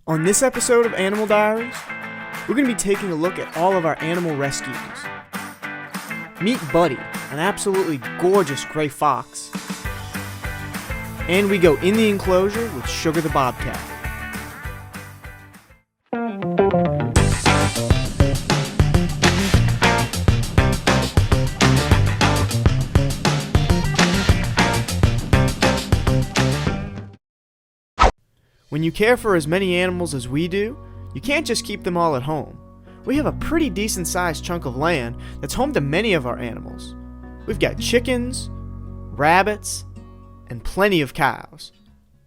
On this episode of Animal Diaries, we're going to be taking a look at all of our animal rescues. Meet Buddy, an absolutely gorgeous gray fox. And we go in the enclosure with Sugar the Bobcat. When you care for as many animals as we do, you can't just keep them all at home. We have a pretty decent sized chunk of land that's home to many of our animals. We've got chickens, rabbits, and plenty of cows.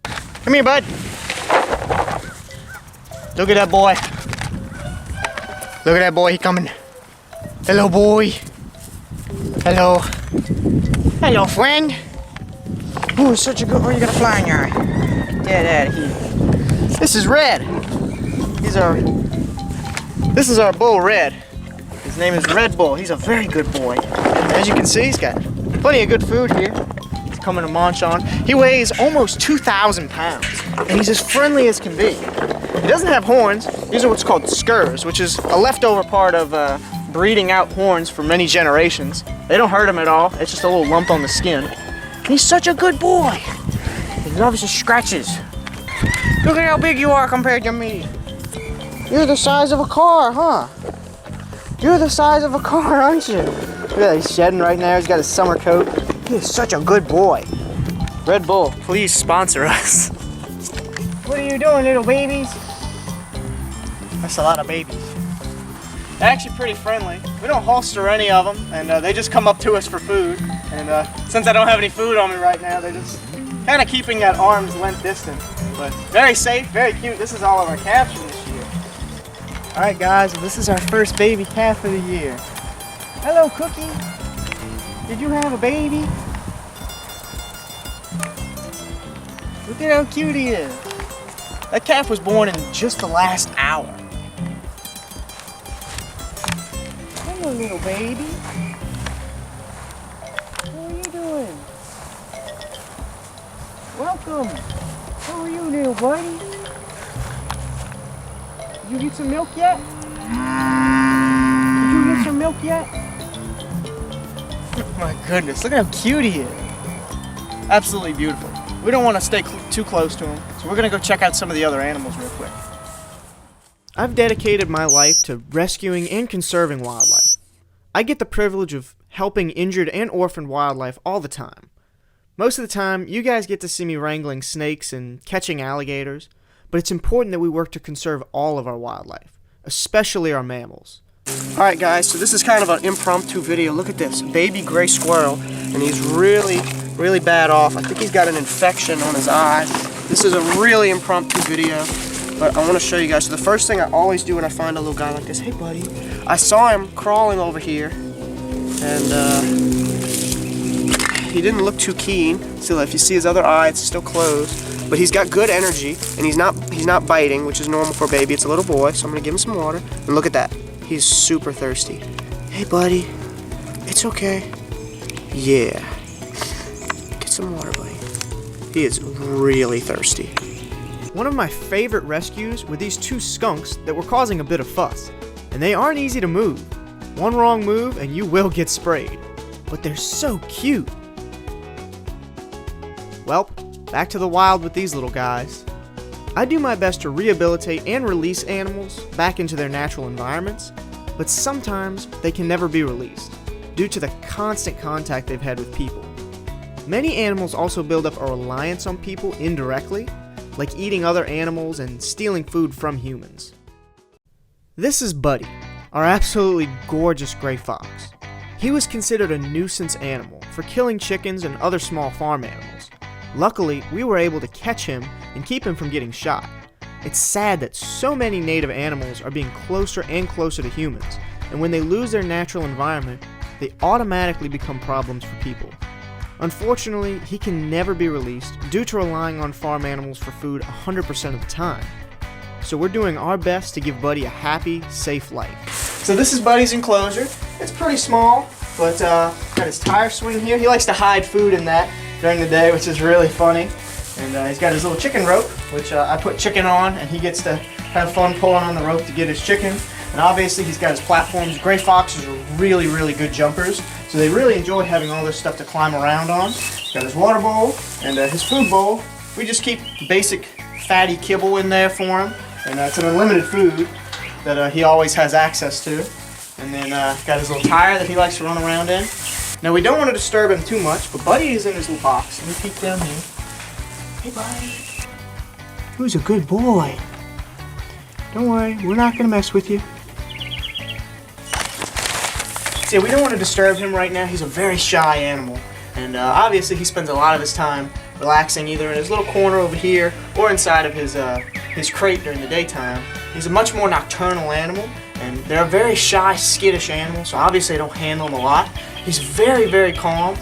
Come here, bud. Look at that boy. Look at that boy, he coming. Hello, boy. Hello. Hello, friend. Ooh, such a good, oh, you got a fly in your eye. Get that out of here. This is Red. This is our bull, Red. His name is Red Bull. He's a very good boy. As you can see, he's got plenty of good food here. He's coming to munch on. He weighs almost 2,000 pounds, and he's as friendly as can be. He doesn't have horns. These are what's called scurs, which is a leftover part of breeding out horns for many generations. They don't hurt him at all. It's just a little lump on the skin. He's such a good boy. He loves his scratches. Look at how big you are compared to me. You're the size of a car, huh? You're the size of a car, aren't you? Look at that, he's shedding right now. He's got his summer coat. He is such a good boy. Red Bull, please sponsor us. What are you doing, little babies? That's a lot of babies. They're actually pretty friendly. We don't holster any of them, and they just come up to us for food. And since I don't have any food on me right now, they're just kind of keeping at arm's length distance. But very safe, very cute. This is all of our calves for this year. All right, guys, this is our first baby calf of the year. Hello, Cookie. Did you have a baby? Look at how cute he is. That calf was born in just the last hour. Hello, little baby. What are you doing? Welcome. How are you, little buddy? Did you get some milk yet? Did you get some milk yet? Oh my goodness, look at how cute he is. Absolutely beautiful. We don't want to stay too close to him, so we're going to go check out some of the other animals real quick. I've dedicated my life to rescuing and conserving wildlife. I get the privilege of helping injured and orphaned wildlife all the time. Most of the time, you guys get to see me wrangling snakes and catching alligators, but it's important that we work to conserve all of our wildlife, especially our mammals. Alright guys, so this is kind of an impromptu video. Look at this, baby gray squirrel, and he's really bad off. I think he's got an infection on his eye. This is a really impromptu video, but I want to show you guys. So the first thing I always do when I find a little guy like this, hey buddy, I saw him crawling over here, and he didn't look too keen. Still, if you see his other eye, it's still closed. But he's got good energy, and he's not biting, which is normal for a baby. It's a little boy, so I'm gonna give him some water. And look at that, he's super thirsty. Hey buddy, it's okay. Yeah, get some water, buddy. He is really thirsty. One of my favorite rescues were these two skunks that were causing a bit of fuss. And they aren't easy to move. One wrong move and you will get sprayed. But they're so cute. Well, back to the wild with these little guys. I do my best to rehabilitate and release animals back into their natural environments, but sometimes they can never be released due to the constant contact they've had with people. Many animals also build up a reliance on people indirectly, like eating other animals and stealing food from humans. This is Buddy, our absolutely gorgeous gray fox. He was considered a nuisance animal for killing chickens and other small farm animals. Luckily, we were able to catch him and keep him from getting shot. It's sad that so many native animals are being closer and closer to humans, and when they lose their natural environment, they automatically become problems for people. Unfortunately, he can never be released due to relying on farm animals for food 100% of the time. So we're doing our best to give Buddy a happy, safe life. So this is Buddy's enclosure. It's pretty small, but got his tire swing here. He likes to hide food in that during the day, which is really funny. And he's got his little chicken rope. which I put chicken on, and he gets to have fun pulling on the rope to get his chicken. And obviously he's got his platforms. Gray foxes are really, really good jumpers, so they really enjoy having all this stuff to climb around on. He's got his water bowl and his food bowl. We just keep basic fatty kibble in there for him, and it's an unlimited food that he always has access to. And then got his little tire that he likes to run around in. Now we don't want to disturb him too much, but Buddy is in his little box. Let me peek down here. Hey Buddy. Who's a good boy? Don't worry, we're not going to mess with you. See, we don't want to disturb him right now. He's a very shy animal. And obviously he spends a lot of his time relaxing either in his little corner over here or inside of his crate during the daytime. He's a much more nocturnal animal, and they're a very shy, skittish animal, so obviously I don't handle him a lot. He's very, very calm.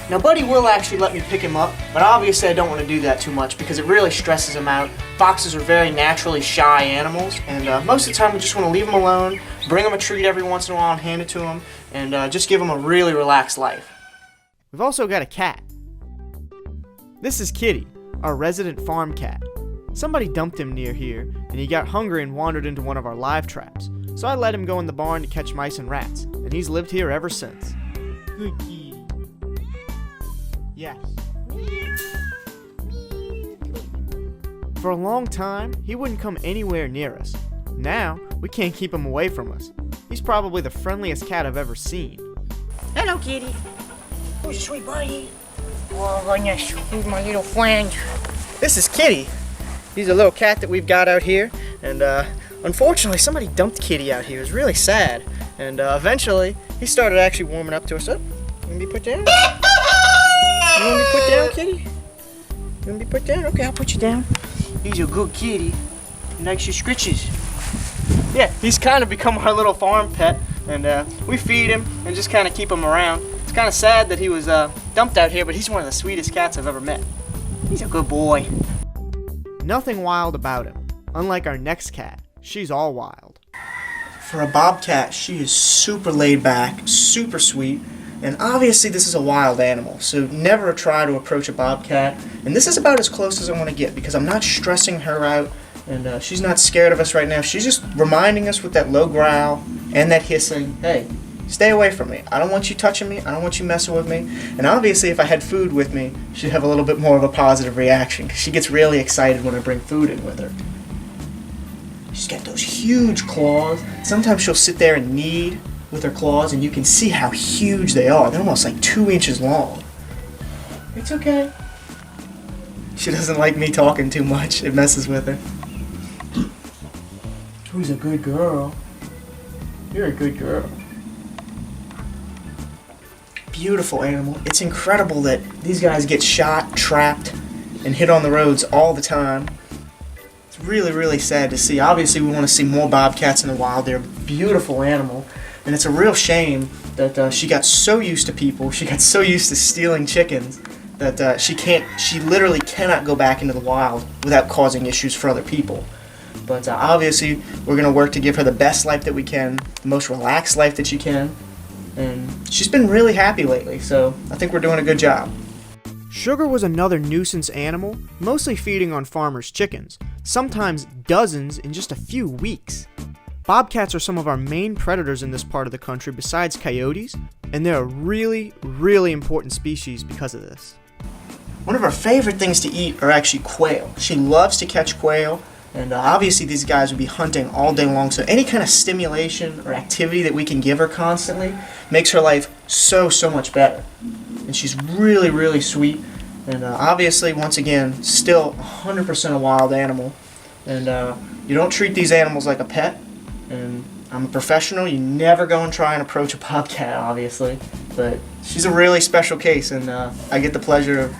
Now Buddy will actually let me pick him up, but obviously I don't want to do that too much because it really stresses him out. Foxes are very naturally shy animals, and most of the time we just want to leave him alone, bring him a treat every once in a while and hand it to him, and just give him a really relaxed life. We've also got a cat. This is Kitty, our resident farm cat. Somebody dumped him near here, and he got hungry and wandered into one of our live traps. So I let him go in the barn to catch mice and rats, and he's lived here ever since. Good kitty. Yes. For a long time, he wouldn't come anywhere near us. Now, we can't keep him away from us. He's probably the friendliest cat I've ever seen. Hello, kitty. Who's a sweet buddy? Oh, yes, who's my little friend? This is Kitty. He's a little cat that we've got out here, and unfortunately somebody dumped Kitty out here. It was really sad, and eventually he started actually warming up to us. Oh, you want to be put down? You want to be put down, Kitty? You want to be put down? Okay, I'll put you down. He's a good kitty. He likes your scritches. Yeah, he's kind of become our little farm pet, and we feed him and just kind of keep him around. It's kind of sad that he was dumped out here, but he's one of the sweetest cats I've ever met. He's a good boy. Nothing wild about him. Unlike our next cat, she's all wild. For a bobcat, she is super laid back, super sweet, and obviously this is a wild animal, so never try to approach a bobcat. And this is about as close as I want to get because I'm not stressing her out, and she's not scared of us right now. She's just reminding us with that low growl and that hissing, hey, stay away from me. I don't want you touching me. I don't want you messing with me. And obviously if I had food with me, she'd have a little bit more of a positive reaction because she gets really excited when I bring food in with her. She's got those huge claws. Sometimes she'll sit there and knead with her claws, and you can see how huge they are. They're almost like 2 inches long. It's okay. She doesn't like me talking too much. It messes with her. Who's a good girl? You're a good girl. Beautiful animal. It's incredible that these guys get shot, trapped, and hit on the roads all the time. It's really, really sad to see. Obviously, we want to see more bobcats in the wild. They're a beautiful animal, and it's a real shame that she got so used to people. She got so used to stealing chickens that she literally cannot go back into the wild without causing issues for other people. But obviously, we're going to work to give her the best life that we can, the most relaxed life that she can. And she's been really happy lately, so I think we're doing a good job. Sugar was another nuisance animal, mostly feeding on farmers' chickens, sometimes dozens in just a few weeks. Bobcats are some of our main predators in this part of the country besides coyotes, and they're a really, really important species because of this. One of her favorite things to eat are actually quail. She loves to catch quail, and obviously these guys would be hunting all day long, so any kind of stimulation or activity that we can give her constantly makes her life so much better. And she's really, really sweet, and obviously, once again, still 100% a wild animal. And you don't treat these animals like a pet, and I'm a professional. You never go and try and approach a bobcat, obviously, but she's a really special case, and I get the pleasure of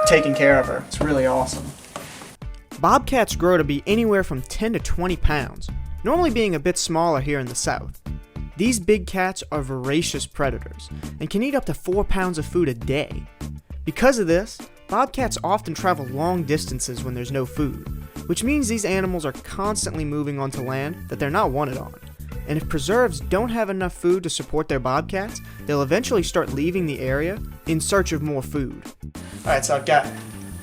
taking care of her. It's really awesome. Bobcats grow to be anywhere from 10 to 20 pounds, normally being a bit smaller here in the south. These big cats are voracious predators and can eat up to 4 pounds of food a day. Because of this, bobcats often travel long distances when there's no food, which means these animals are constantly moving onto land that they're not wanted on. And if preserves don't have enough food to support their bobcats, they'll eventually start leaving the area in search of more food. Alright, so I've got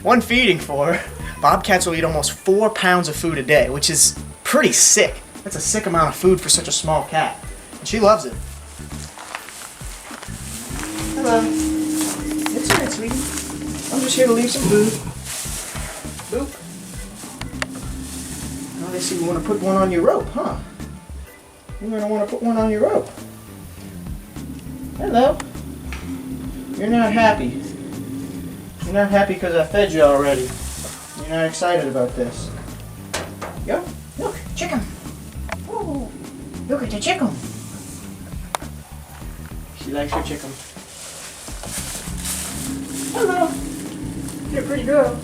one feeding for her. Bobcats will eat almost 4 pounds of food a day, which is pretty sick. That's a sick amount of food for such a small cat. And she loves it. Hello. It's alright, sweetie. I'm just here to leave some food. Boop. Now they see you want to put one on your rope, huh? You're going to want to put one on your rope. Hello. You're not happy. You're not happy because I fed you already. You're not excited about this. Yo, look, chicken. Ooh, look at the chicken. She likes her chicken. Hello. You're a pretty girl.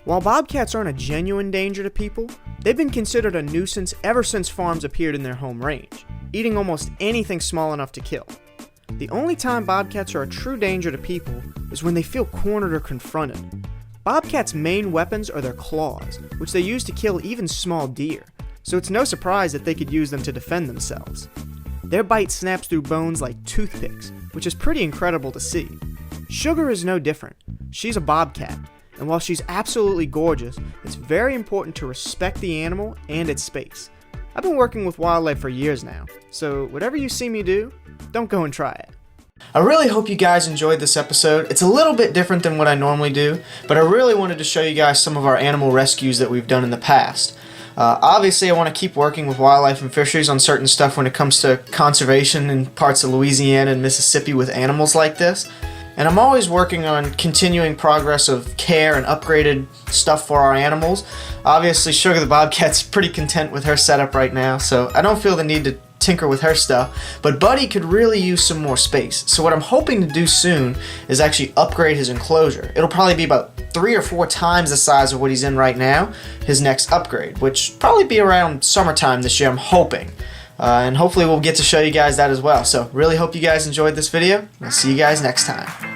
While bobcats aren't a genuine danger to people, they've been considered a nuisance ever since farms appeared in their home range, eating almost anything small enough to kill. The only time bobcats are a true danger to people is when they feel cornered or confronted. Bobcats' main weapons are their claws, which they use to kill even small deer, so it's no surprise that they could use them to defend themselves. Their bite snaps through bones like toothpicks, which is pretty incredible to see. Sugar is no different. She's a bobcat, and while she's absolutely gorgeous, it's very important to respect the animal and its space. I've been working with wildlife for years now, so whatever you see me do, don't go and try it. I really hope you guys enjoyed this episode. It's a little bit different than what I normally do, but I really wanted to show you guys some of our animal rescues that we've done in the past. Obviously, I want to keep working with wildlife and fisheries on certain stuff when it comes to conservation in parts of Louisiana and Mississippi with animals like this. And I'm always working on continuing progress of care and upgraded stuff for our animals. Obviously, Sugar the Bobcat's pretty content with her setup right now, so I don't feel the need to tinker with her stuff, but Buddy could really use some more space. So what I'm hoping to do soon is actually upgrade his enclosure. It'll probably be about 3 or 4 times the size of what he's in right now, his next upgrade, which probably be around summertime this year, I'm hoping. And hopefully we'll get to show you guys that as well. So really hope you guys enjoyed this video, and I'll see you guys next time.